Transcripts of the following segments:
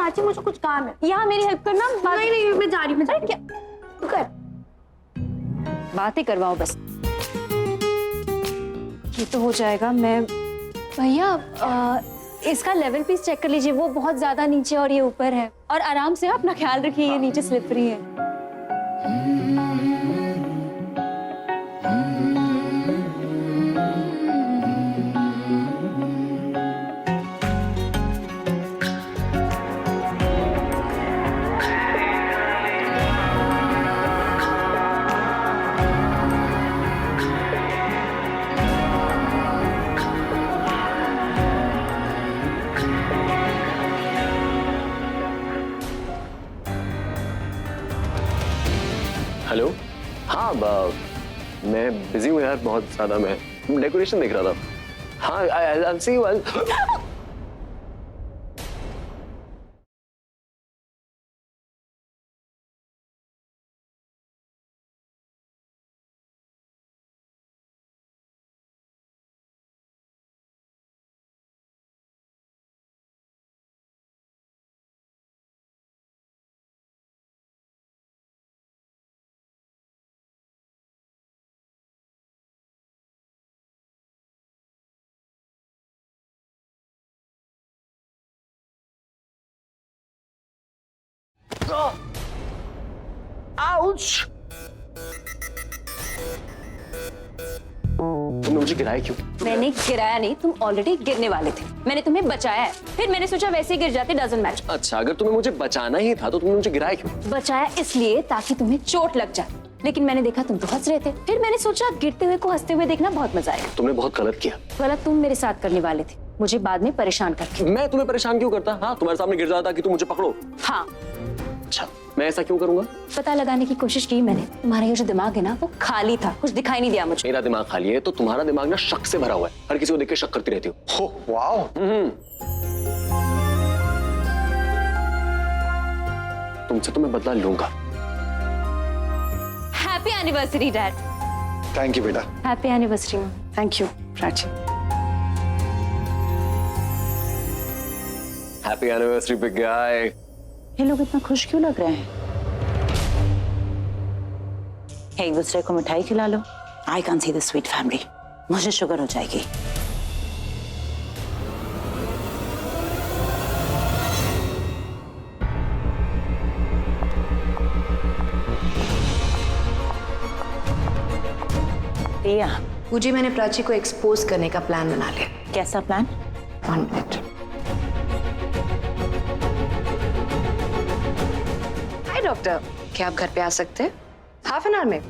प्राची मुझे कुछ काम है। यहाँ मेरी हेल्प करना। नहीं नहीं मैं जा रही हूँ। क्या तू कर, बातें करवाओ बस। ये तो हो जाएगा। मैं भैया इसका लेवल पीस चेक कर लीजिए, वो बहुत ज्यादा नीचे और ये ऊपर है। और आराम से अपना ख्याल रखिए, ये नीचे स्लिपरी है। हेलो। हाँ मैं बिजी हूँ यार, बहुत ज्यादा। मैं डेकोरेशन देख रहा था। हाँ I'll see you. Ouch! तुमने मुझे गिराया क्यों? मैंने गिराया नहीं, तुम ऑलरेडी गिरने वाले थे। मैंने तुम्हें बचाया है, फिर मैंने सोचा वैसे ही गिर जाते, डजंट मैच। अच्छा, अगर तुम्हें मुझे बचाना ही था तो तुमने मुझे गिराया क्यों? बचाया इसलिए ताकि तुम्हें चोट लग जाए, लेकिन मैंने देखा तुम तो हंस रहे थे। फिर मैंने सोचा गिरते हुए को हंसते हुए देखना बहुत मजा आएगा। तुमने बहुत गलत किया। गलत तुम मेरे साथ करने वाले थे, मुझे बाद में परेशान करके। मैं तुम्हें परेशान क्यों करता? हाँ, तुम्हारे सामने गिर जाता कि तुम मुझे पकड़ो। हाँ, अच्छा, मैं ऐसा क्यों करूंगा? पता लगाने की कोशिश की मैंने। तुम्हारा ये जो दिमाग है ना, वो खाली था, कुछ दिखाई नहीं दिया मुझे। मेरा दिमाग खाली है तो तुम्हारा दिमाग ना शक से भरा हुआ है। हर किसी को देख के शक करती रहती हो। वाओ। तुमसे तो मैं बदला लूंगा। Happy anniversary dad. Thank you बेटा। Happy anniversary. Thank you Prachi. Happy anniversary big guy. ये लोग इतना खुश क्यों लग रहे हैं? एक दूसरे को मिठाई खिला लो। I can see the sweet family. मुझे शुगर हो जाएगी। प्रिया, पूजी मैंने प्राची को एक्सपोज करने का प्लान बना लिया। कैसा प्लान? 1 मिनट। हाय डॉक्टर, क्या आप घर पे आ सकते हैं? हाफ एन आवर में।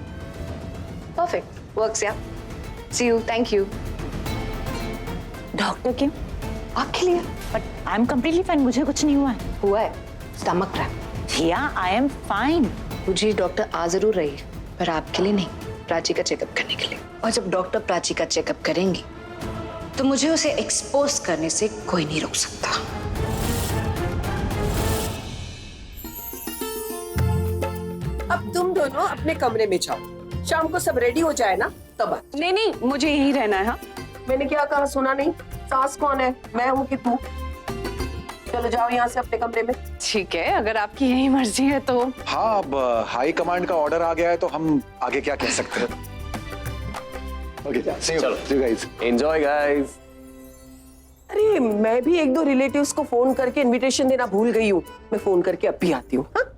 परफेक्ट, वर्क्स या। सी यू, थैंक यू। डॉक्टर क्यों? आपके लिए। But I am completely fine, मुझे कुछ नहीं हुआ है। हुआ है, stomach cramp. Priya, I am fine. पूजी डॉक्टर आ जरूर रही है, पर आपके लिए नहीं, प्राची का चेकअप करने के लिए। और जब डॉक्टर प्राची का चेकअप करेंगी तो मुझे उसे एक्सपोज करने से कोई नहीं रोक सकता। अब तुम दोनों अपने कमरे में जाओ, शाम को सब रेडी हो जाए ना तब। नहीं नहीं, मुझे यहीं रहना है। हाँ, मैंने क्या कहा, सुना नहीं? सास कौन है, मैं हूँ कि तू? चलो जाओ यहाँ से अपने कमरे में। ठीक है, अगर आपकी यही मर्जी है तो। हाँ, अब हाई कमांड का ऑर्डर आ गया है तो हम आगे क्या कह सकते हैं। Okay, see you guys. Enjoy guys. अरे मैं भी 1-2 रिलेटिव्स को फोन करके इनविटेशन देना भूल गई हूँ। मैं फोन करके अब भी आती हूँ। हाँ?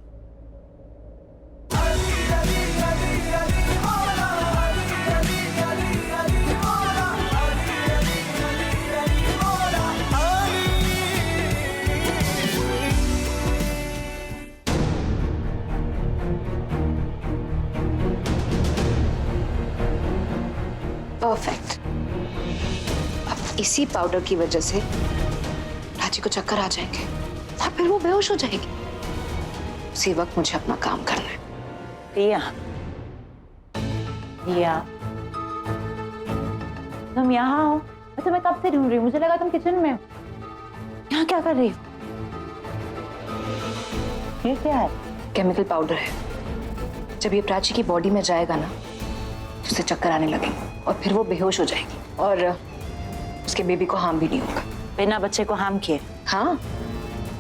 परफेक्ट। अब इसी पाउडर की वजह से प्राची को चक्कर आ जाएंगे और फिर वो बेहोश हो जाएगी। उसी वक्त मुझे अपना काम करना है। प्रिया, प्रिया, तुम यहाँ हो? मैं तुम्हें कब से ढूंढ रही हूँ, मुझे लगा तुम किचन में हो। यहाँ क्या कर रही हो? ये क्या है? केमिकल पाउडर है। जब ये प्राची की बॉडी में जाएगा ना, उसे चक्कर आने लगेंगे और फिर वो बेहोश हो जाएगी और उसके बेबी को हार्म भी नहीं होगा। बिना बच्चे को हार्म किए? हाँ,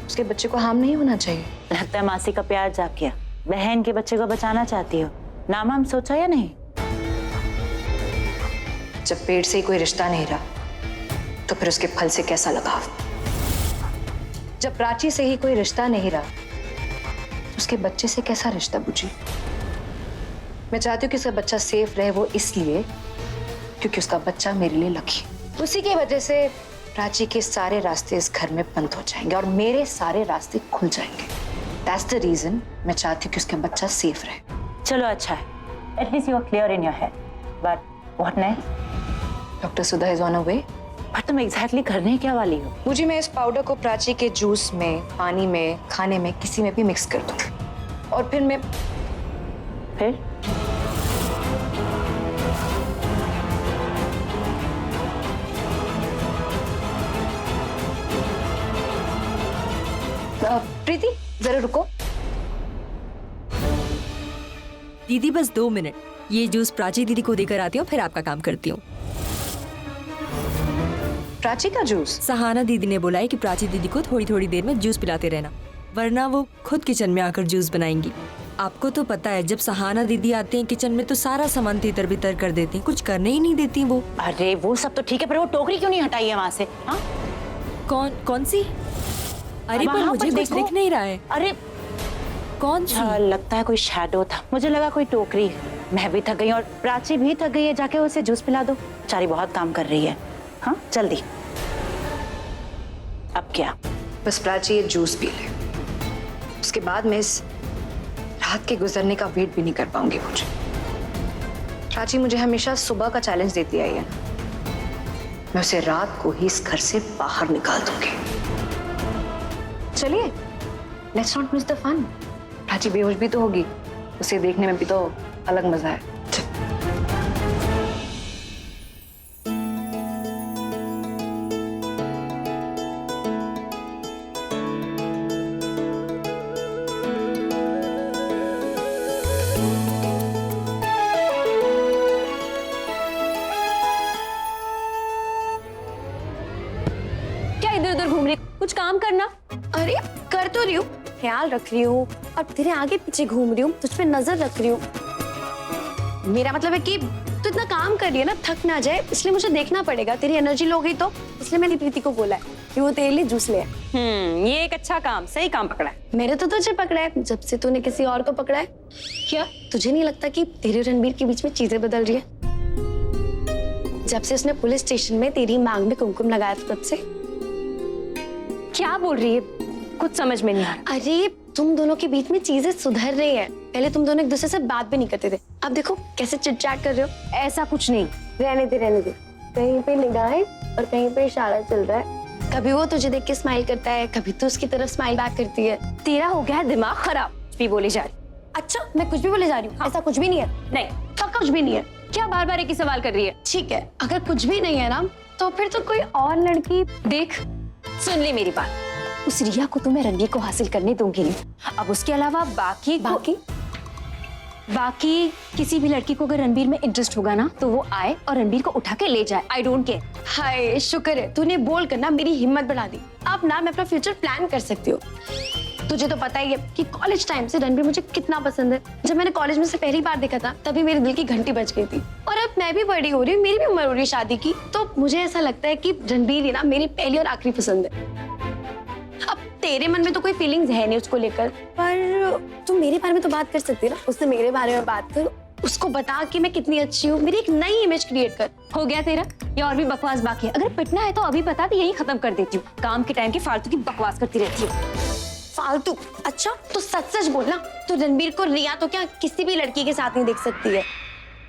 उसके बच्चे को हार्म नहीं होना चाहिए। लगता है मासी का प्यार जाग गया। बहन के बच्चे को बचाना चाहती हो। नाम हम सोचा या नहीं? जब पेट से ही कोई रिश्ता नहीं रहा तो फिर उसके फल से कैसा लगाव? जब प्राची से ही कोई रिश्ता नहीं रहा तो उसके बच्चे से कैसा रिश्ता बुझी? मैं चाहती हूँ कि उसका बच्चा सेफ रहे, वो इसलिए क्योंकि उसका बच्चा मेरे लिए लकी। उसी की वजह से प्राची के सारे रास्ते इस घर में बंद हो जाएंगे और मेरे सारे रास्ते खुल जाएंगे। That's the reason मैं चाहती हूँ कि उसका बच्चा सेफ रहे। चलो अच्छा है, at least you are clear in your head, but what next? Doctor Sudha is on a way. पर तुम एग्जैक्टली करने क्या वाली हो? मुझे मैं इस पाउडर को प्राची के जूस में, पानी में, खाने में, किसी में भी मिक्स कर दूँ और फिर मैं फिर प्रीति जरा रुको। दीदी बस 2 मिनट, ये जूस प्राची दीदी को देकर आती हूँ, फिर आपका काम करती हूँ। प्राची का जूस? सहाना दीदी ने बोला है कि प्राची दीदी को थोड़ी थोड़ी देर में जूस पिलाते रहना, वरना वो खुद किचन में आकर जूस बनाएंगी। आपको तो पता है जब सहाना दीदी आती हैं किचन में तो सारा सामान तितर बितर कर देती हैं, कुछ करने ही नहीं देती वो। अरे वो सब तो ठीक है, पर वो टोकरी क्यों नहीं हटाई है वहाँ से? हाँ? कौन सी? अरे पर मुझे कुछ दिख नहीं रहा है। अरे कौन सी? लगता है कोई शैडो था, मुझे लगा कोई टोकरी। मैं भी थक गई और प्राची भी थक गई है, जाके उसे जूस पिला दो, बेचारी बहुत काम कर रही है। हाँ जल्दी। अब क्या? बस प्राची ये जूस पी ले, उसके बाद मैं इस रात के गुजरने का वेट भी नहीं कर पाऊंगी। मुझे प्राची मुझे हमेशा सुबह का चैलेंज देती आई है ना, मैं उसे रात को ही इस घर से बाहर निकाल दूंगी। चलिए, let's not miss the fun. Prachi बेहोश भी तो होगी, उसे देखने में भी तो अलग मजा है। क्या इधर उधर घूम रही? कुछ काम करना। अरे कर तो रही हूँ, ख्याल रख रही हूँ और तेरे आगे पीछे घूम रही हूँ, तुझ पे नजर रख रही हूँ। मेरा मतलब है कि तू इतना काम कर रही है ना, थक ना जाए, इसलिए मुझे देखना पड़ेगा। तेरी एनर्जी लो गई तो इसलिए मैंने प्रीति को बोला है कि वो तेरे लिए जूस ले आए। ये एक अच्छा काम, सही काम पकड़ा है। मेरे तो तुझे पकड़ा है, जब से तूने किसी और को पकड़ा है। क्या तुझे नहीं लगता कि तेरे और रणबीर के बीच में चीजें बदल रही है? जब से उसने पुलिस स्टेशन में तेरी मांग में कुमकुम लगाया था तब से। क्या बोल रही है? कुछ समझ में नहीं आ रहा। अरे तुम दोनों के बीच में चीजें सुधर रही हैं। पहले तुम दोनों एक दूसरे से बात भी नहीं करते थे, अब देखो कैसे चिट चैट कर रहे हो। ऐसा कुछ नहीं। रहने दे। कहीं पे निगाहें और कहीं पे इशारा चल रहा है। कभी वो तुझे देख के स्माइल करता है, कभी तू उसकी तरफ स्माइल बैक करती है। तेरा हो गया है दिमाग खराब, कुछ भी बोले जा रही। अच्छा मैं कुछ भी बोले जा रही हूँ? ऐसा कुछ भी नहीं है। नहीं, कुछ भी नहीं है। क्या बार बार एक ही सवाल कर रही है? ठीक है, अगर कुछ भी नहीं है ना तो फिर तो कोई और लड़की। देख, सुन ले मेरी बात। उस रिया को तो मैं रणबीर को हासिल करने दूंगी नहीं। अब उसके अलावा बाकी किसी भी लड़की को अगर रणबीर में इंटरेस्ट होगा ना तो वो आए और रणबीर को उठा के ले जाए। I don't care. हाय शुक्र है तूने बोल कर ना मेरी हिम्मत बढ़ा दी। अब ना मैं अपना फ्यूचर प्लान कर सकती हूँ। तुझे तो पता ही है कि कॉलेज टाइम से रणबीर मुझे कितना पसंद है। जब मैंने कॉलेज में से पहली बार देखा था तभी मेरे दिल की घंटी बज गई थी। और अब मैं भी बड़ी हो रही हूँ, मेरी भी उम्र हो रही है शादी की, तो मुझे ऐसा लगता है कि रणबीर ही ना मेरी पहली और आखिरी पसंद है। अब तेरे मन में तो कोई फीलिंग्स है नहीं उसको लेकर, पर तू मेरे बारे में तो बात कर सकती है ना। उससे मेरे बारे में बात कर, उसको बता कि मैं कितनी अच्छी हूँ, मेरी एक नई इमेज क्रिएट कर। हो गया तेरा? या और भी बकवास बाकी है? अगर पिटना है तो अभी बता दे, यही खत्म कर देती हूँ। काम के टाइम की फालतू की बकवास करती रहती है। फालतू? अच्छा तो सच बोलना, तो रणबीर को रिया तो क्या किसी भी लड़की के साथ नहीं देख सकती है।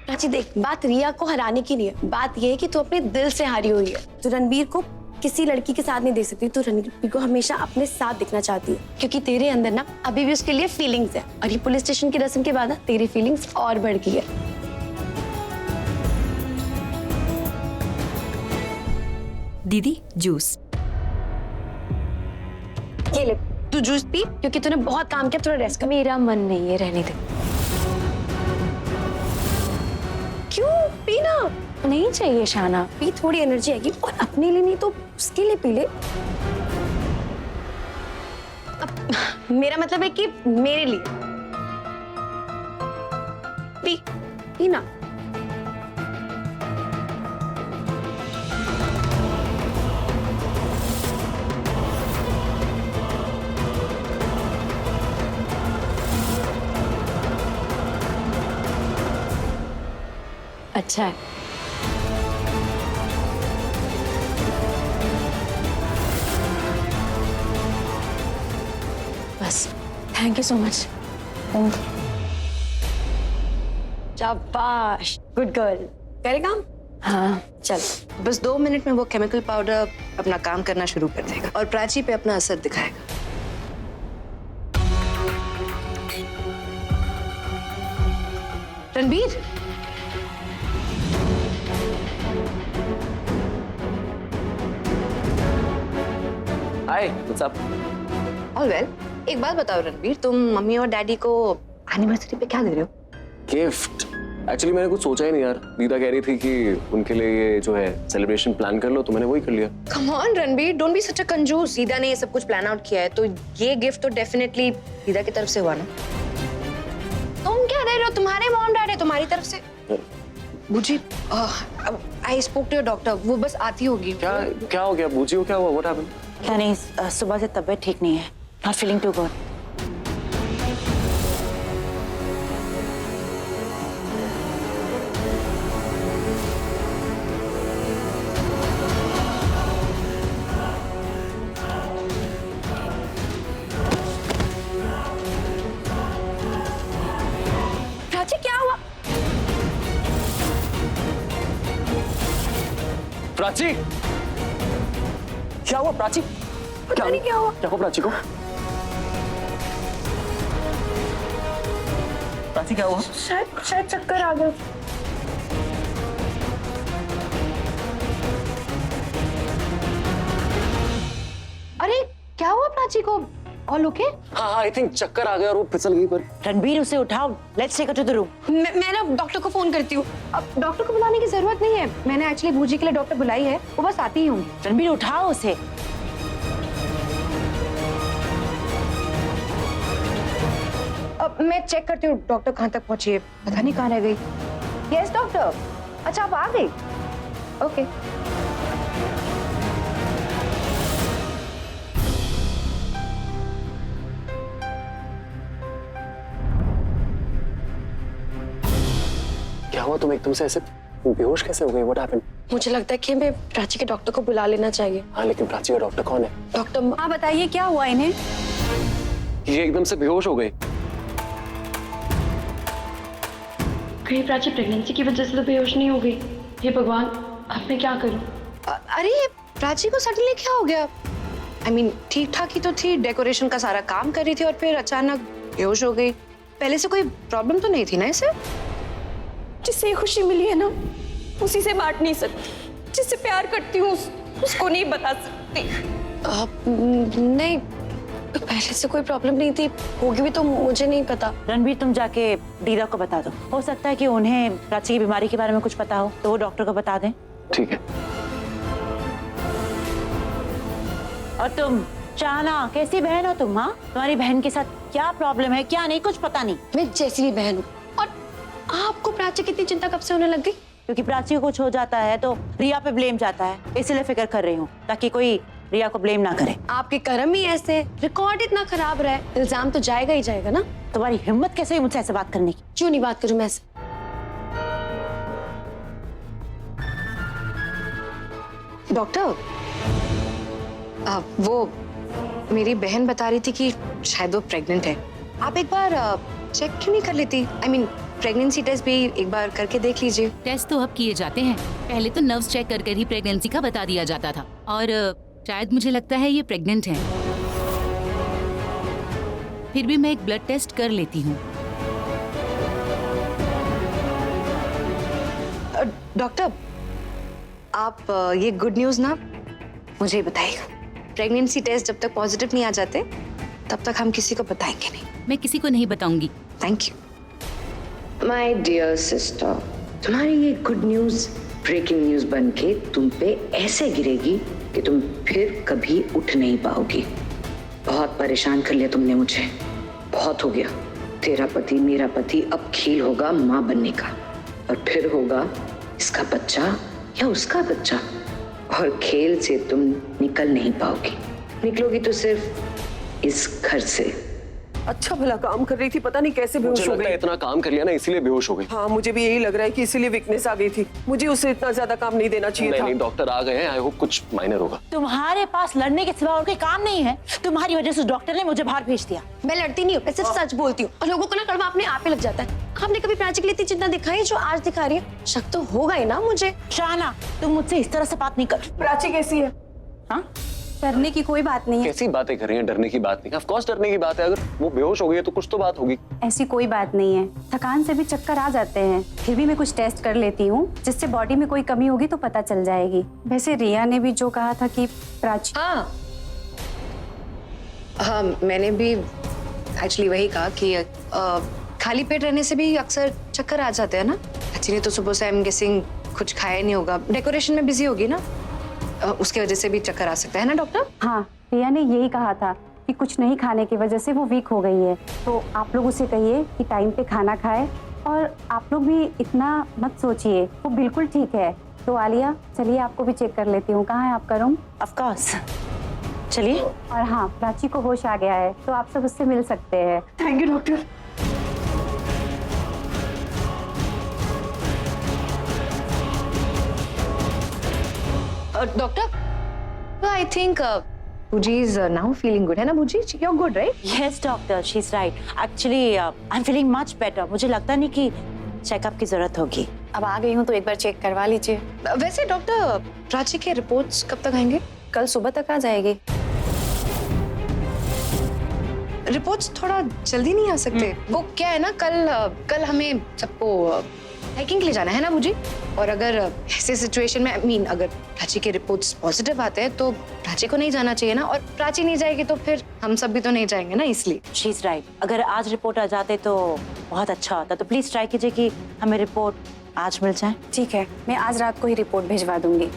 प्राची देख, बात रिया को हराने की नहीं है, बात ये है कि तू अपने दिल से हारी हुई है। तो रणबीर को किसी लड़की के साथ नहीं देख सकती, तो रणबीर को हमेशा अपने साथ दिखना चाहती है, क्योंकि तेरे अंदर ना अभी भी उसके लिए फीलिंग्स है। और ये पुलिस स्टेशन की रस्म के बाद ना तेरी फीलिंग्स और बढ़ गई है। दीदी जूस। ये ले, तू जूस पी, क्योंकि तूने बहुत काम किया, थोड़ा रेस्ट कर। मेरा मन नहीं है, रहने दे। क्यों? पी ना। नहीं चाहिए शाना। पी, थोड़ी एनर्जी आएगी। और अपने लिए नहीं तो उसके लिए पी ले। मेरा मतलब है कि मेरे लिए। पी पी ना। अच्छा है। बस, थैंक यू सो मच। शाबाश, गुड गर्ल। करे काम? हाँ चल। बस 2 मिनट में वो केमिकल पाउडर अपना काम करना शुरू कर देगा और प्राची पे अपना असर दिखाएगा। रणबीर, हाय, व्हाट्स अप? All well. एक बात बताओ रणबीर, तुम मम्मी और डैडी को एनिवर्सरी पे क्या दे रहे हो? गिफ्ट। एक्चुअली मैंने कुछ सोचा ही नहीं यार। दीदा कह रही थी कि उनके लिए ये जो है सेलिब्रेशन प्लान कर लो, तो मैंने वही कर लिया। Come on Ranbir, don't be such a कंजूस। दीदा ने ये सब कुछ प्लान आउट किया है, तो ये गिफ्ट तो डेफिनेटली दीदा की तरफ से हुआ ना। तुम क्या दे रहे हो? तुम्हारे मॉम डैड है, तुम्हारी तरफ से। बुजी, I spoke to your doctor, वो बस आती होगी। क्या हो गया? बूझी हो क्या हुआ? What happened? क्या नहीं, सुबह से तबीयत ठीक नहीं है, not feeling too good. Prachi क्या हुआ? प्राची, क्या हुआ प्राची? पता नहीं क्या हुआ। क्या हुआ प्राची को? प्राची क्या हुआ? शायद चक्कर आ गया। अरे क्या हुआ प्राची को? All okay? हाँ, आई थिंक चक्कर आ गया और वो फिसल गई। पर रणबीर, उसे उठाओ, let's take her to the room. मैं ना डॉक्टर को फोन करती हूँ। अब डॉक्टर को बुलाने की जरूरत नहीं है, मैंने एक्चुअली बूजी के लिए डॉक्टर बुलाई है, वो बस आती ही होंगी। रणबीर, उठाओ उसे। अब मैं चेक करती हूँ डॉक्टर कहाँ तक पहुंची है, पता नहीं कहाँ रह गई। Yes doctor. अच्छा आप आ गई? ओके। क्या हुआ? तुम एकदम से ऐसे बेहोश कैसे हो गई? What happened? मुझे लगता है कि हमें प्राची के डॉक्टर को बुला लेना चाहिए। हाँ, लेकिन प्राची का डॉक्टर कौन है? डॉक्टर हाँ बताइए, क्या हुआ इन्हें? ये एकदम से बेहोश हो गई। कहीं प्राची प्रेगनेंसी की वजह से तो बेहोश नहीं हो गई? हे भगवान, अब मैं क्या करूं? अरे प्राची को सडनली क्या हो गया? आई मीन ठीक ठाक ही तो थी, डेकोरेशन का सारा काम कर रही थी और फिर अचानक बेहोश हो गई। पहले से कोई प्रॉब्लम तो नहीं थी ना इसे? जिससे ये खुशी मिली है ना, उसी से बांट नहीं सकती। जिससे प्यार करती हूँ उसको नहीं बता सकती। नहीं, पहले से कोई प्रॉब्लम नहीं थी, होगी भी तो मुझे नहीं पता। रणबीर, तुम जाके दीदा को बता दो। हो सकता है कि उन्हें प्राची की बीमारी के बारे में कुछ पता हो, तो वो डॉक्टर को बता दें। ठीक है। और तुम चाहना, कैसी बहन हो तुम? हाँ, तुम्हारी बहन के साथ क्या प्रॉब्लम है, क्या नहीं, कुछ पता नहीं। मैं जैसी भी बहन हूँ। और आपको प्राची की इतनी चिंता कब से होने लग गई? क्योंकि प्राची को कुछ हो जाता है तो रिया पे ब्लेम जाता है, इसलिए फिक्र कर रही हूँ, ताकि कोई रिया को ब्लेम ना करे। आपके कर्म ही ऐसे, रिकॉर्ड इतना खराब रहा है, इल्जाम तो जाएगा ही जाएगा ना। तुम्हारी हिम्मत कैसे हुई मुझसे ऐसे बात करने की? क्यों नहीं बात करूं मैं ऐसे? डॉक्टर, वो मेरी बहन बता रही थी कि शायद वो प्रेग्नेंट है। आप एक बार चेक क्यों नहीं कर लेती? आई मीन प्रेगनेंसी टेस्ट भी एक बार करके देख लीजिए। टेस्ट तो अब किए जाते हैं, पहले तो नर्व्स चेक कर ही प्रेगनेंसी का बता दिया जाता था। और शायद मुझे लगता है ये प्रेग्नेंट है। फिर भी मैं एक ब्लड टेस्ट कर लेती हूँ। डॉक्टर, आप ये गुड न्यूज़ ना मुझे बताइएगा। प्रेगनेंसी टेस्ट जब तक पॉजिटिव नहीं आ जाते तब तक हम किसी को बताएंगे नहीं। मैं किसी को नहीं बताऊंगी। Thank you. My dear sister, तुम्हारी ये गुड न्यूज़ ब्रेकिंग न्यूज़ बनके तुम पे ऐसे गिरेगी कि तुम फिर कभी उठ नहीं पाओगी। बहुत बहुत परेशान कर लिया तुमने मुझे, बहुत हो गया। तेरा पति मेरा पति, अब खेल होगा माँ बनने का, और फिर होगा इसका बच्चा या उसका बच्चा, और खेल से तुम निकल नहीं पाओगी। निकलोगी तो सिर्फ इस घर से। अच्छा भला काम कर रही थी, पता नहीं कैसे बेहोश मुझे हो लगता है गई। इतना काम कर लिया ना इसीलिए बेहोश हो गई। हाँ मुझे भी यही लग रहा है कि इसीलिए वीकनेस आ गई थी। मुझे उससे इतना ज्यादा काम नहीं देना चाहिए नहीं था। नहीं, डॉक्टर आ गए हैं, आई होप कुछ माइनर होगा। तुम्हारे पास लड़ने के सिवा और कोई काम नहीं है। तुम्हारी वजह से डॉक्टर ने मुझे बाहर भेज दिया। मैं लड़ती नहीं हूँ, मैं सिर्फ सच बोलती हूँ, और लोगों को ना कड़वा अपने आप ही लग जाता है। आपने कभी प्राची के लिए इतनी चिंता दिखाई जो आज दिखा रही है? शक तो होगा ही ना मुझे। शाना, तुम मुझसे इस तरह से बात नहीं कर। प्राची कैसी है? हाँ, डरने की कोई बात नहीं है। कैसी बातें कर रही हैं? डरने की बात नहीं, ऑफ कोर्स डरने की बात है। अगर वो बेहोश हो गई है तो कुछ तो बात होगी। ऐसी कोई बात नहीं है, थकान से भी चक्कर आ जाते हैं। फिर भी मैं कुछ टेस्ट कर लेती हूँ, जिससे बॉडी में कोई कमी होगी तो पता चल जाएगी। वैसे रिया ने भी जो कहा था कि प्राची, हाँ मैंने भी एक्चुअली वही कहा कि खाली पेट रहने से भी अक्सर चक्कर आ जाते हैं ना। अच्छी ने तो सुबह से आई एम गेसिंग कुछ खाया नहीं होगा, डेकोरेशन में बिजी होगी ना, उसकी वजह से भी चक्कर आ सकता है ना डॉक्टर? हाँ रिया ने यही कहा था कि कुछ नहीं खाने की वजह से वो वीक हो गई है। तो आप लोग उसे कहिए कि टाइम पे खाना खाए, और आप लोग भी इतना मत सोचिए, वो बिल्कुल ठीक है। तो आलिया चलिए आपको भी चेक कर लेती हूँ। कहाँ है आपका रूम? ऑफ कोर्स, चलिए। और हाँ, प्राची को होश आ गया है तो आप सब उससे मिल सकते हैं। Thank you doctor. Doctor I think Buji is now feeling good, है ना Buji? You're good, right? Yes, doctor, she's right. Actually, I'm feeling much better. मुझे लगता नहीं कि चेकअप की जरूरत होगी। अब आ गई हूँ तो एक बार चेक करवा लीजिए। वैसे डॉक्टर, प्राची के रिपोर्ट्स कब तक आएंगे? कल सुबह तक आ जाएगी। रिपोर्ट्स थोड़ा जल्दी नहीं आ सकते? वो क्या है ना, कल हमें सबको हाइकिंग के लिए जाना है ना बुजी। और अगर ऐसे सिचुएशन में अगर प्राची के रिपोर्ट्स पॉजिटिव आते हैं तो प्राची को नहीं जाना चाहिए ना, और प्राची नहीं जाएगी तो फिर हम सब भी तो नहीं जाएंगे ना, इसलिए। She is right. अगर आज रिपोर्ट आ जाते तो बहुत अच्छा होता। तो प्लीज ट्राई कीजिए कि हमें रिपोर्ट आज मिल जाए। ठीक है, मैं आज रात को ही रिपोर्ट भिजवा दूंगी।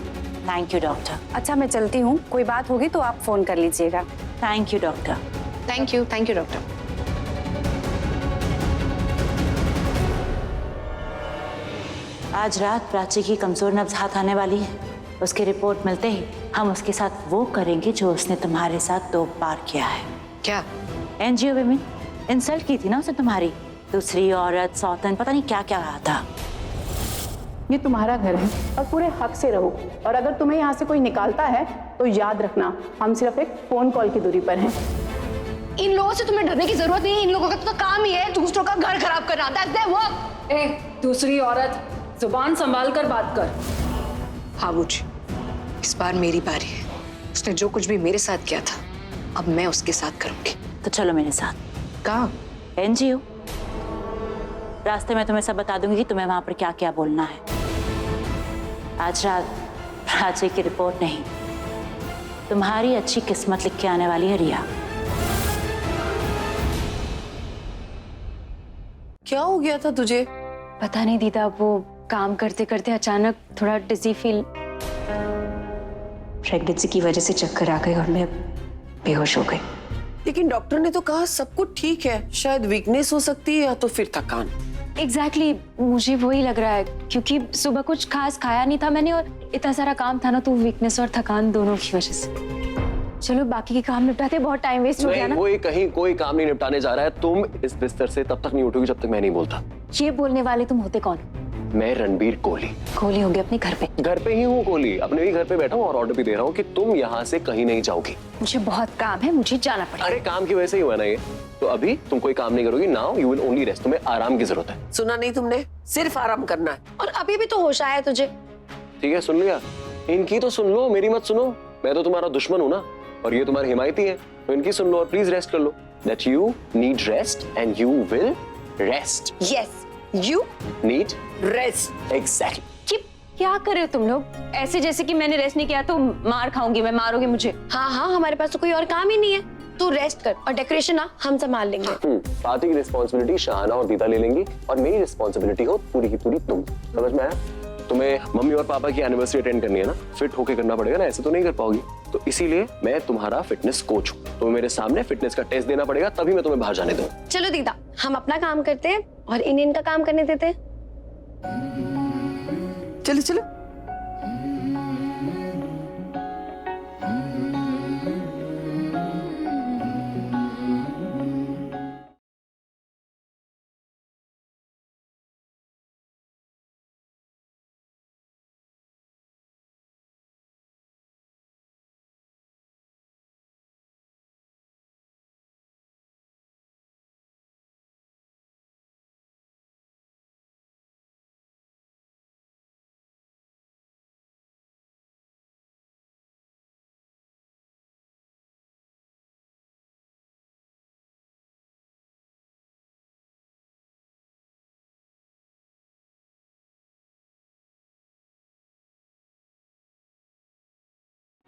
Thank you doctor. अच्छा मैं चलती हूँ, कोई बात होगी तो आप फोन कर लीजिएगा। Thank you doctor. Thank you doctor. आज रात प्राची की कमजोर नब्ज हाथ आने वाली है। उसकी रिपोर्ट मिलते ही हम उसके साथ वो करेंगे जो उसने तुम्हारे साथ 2 बार किया है। क्या? एनजीओ विमेन इंसल्ट की थी ना उसने तुम्हारी। दूसरी औरत, सौतन, पता नहीं क्या क्या कहा था। ये तुम्हारा घर है और पूरे हक से रहो, और अगर तुम्हें यहाँ से कोई निकालता है तो याद रखना हम सिर्फ एक फोन कॉल की दूरी पर हैं। इन लोगों से तुम्हें डरने की जरूरत नहीं है। इन लोगों का तो काम ही है दूसरों का घर खराब करना। That's their work। दूसरी औरत, जुबान संभाल कर बात कर। हाँ बुजी, इस बार मेरी बारी है। उसने जो कुछ भी मेरे साथ किया था अब मैं उसके साथ करूंगी। तो चलो मेरे साथ। कहाँ? एनजीओ। रास्ते में तुम्हें सब बता दूंगी कि तुम्हें वहां पर क्या क्या बोलना है। आज रात प्राची की रिपोर्ट नहीं, तुम्हारी अच्छी किस्मत लिख के आने वाली है रिया। क्या हो गया था तुझे? पता नहीं दीदा, वो काम करते करते अचानक थोड़ा डिजी फील। प्रेगनेंसी की वजह से चक्कर आ गए और मैं बेहोश हो गई। लेकिन डॉक्टर ने तो कहा सब कुछ ठीक है, शायद वीकनेस हो सकती है या तो फिर थकान। एग्जैक्टली, मुझे वही लग रहा है क्योंकि सुबह कुछ खास खाया नहीं था मैंने, और इतना सारा काम था ना, तो वीकनेस और थकान दोनों की वजह से। चलो बाकी के काम निपटाते, बहुत टाइम वेस्ट हो गया ना। कहीं कोई काम नहीं निपटाने जा रहा है। तुम इस बिस्तर से तब तक नहीं उठोगी जब तक मैं नहीं बोलता। ये बोलने वाले तुम होते कौन? मैं रणबीर कोहली। कोहली होंगे अपने घर पे? घर पे ही हूँ कोहली, अपने भी घर पे बैठा हूँ और ऑर्डर भी दे रहा हूँ कि तुम यहाँ से कहीं नहीं जाओगी। मुझे बहुत काम है, मुझे जाना पड़ेगा। अरे काम की वजह से ही हुआ ना ये। तो अभी तुम कोई काम नहीं करोगी। Now you will only rest. तुम्हें आराम की जरूरत है। सुना नहीं तुमने? सिर्फ आराम करना है। और अभी भी तो होश आया है तुझे। ठीक है, सुन लिया। इनकी तो सुन लो, मेरी मत सुनो। मैं तो तुम्हारा दुश्मन हूँ ना, और ये तुम्हारी हिमायती है, तो इनकी सुन लो और प्लीज रेस्ट कर लो। That you need rest and you will rest. Yes, you Need rest. exactly. क्या कर रहे हो तुम लोग? ऐसे जैसे कि मैंने रेस्ट नहीं किया तो मार खाऊंगी मैं, मारोगे मुझे। हाँ हाँ, हमारे पास तो कोई और काम ही नहीं है। तू रेस्ट कर और डेकोरेशन ना हम संभाल लेंगे। पार्टी की रिस्पॉन्सिबिलिटी शाहाना और दीदा ले लेंगी और मेरी रिस्पॉन्सिबिलिटी हो पूरी की पूरी तुम। समझ में आया? तुम्हें मम्मी और पापा की एनिवर्सरी अटेंड करनी है ना, फिट होके करना पड़ेगा ना, ऐसे तो नहीं कर पाओगी। तो इसीलिए मैं तुम्हारा फिटनेस कोच हूँ, तुम्हें मेरे सामने फिटनेस का टेस्ट देना पड़ेगा, तभी मैं तुम्हें बाहर जाने दूँ। चलो दीदा, हम अपना काम करते हैं और इनका काम करने देते हैं। चलो चलो।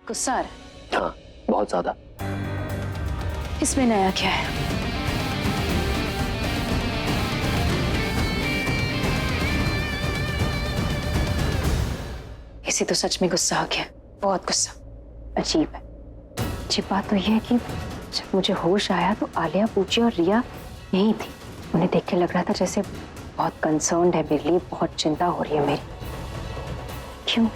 गुस्सा आ रहा है? हाँ, बहुत ज्यादा। इसमें नया क्या है? इसी तो सच में गुस्सा आ गया, बहुत गुस्सा। अजीब है। अजीब बात तो यह है कि जब मुझे होश आया तो आलिया, पूची और रिया यहीं थी। उन्हें देख के लग रहा था जैसे बहुत कंसर्न्ड है मेरे लिए, बहुत चिंता हो रही है मेरी। क्यों?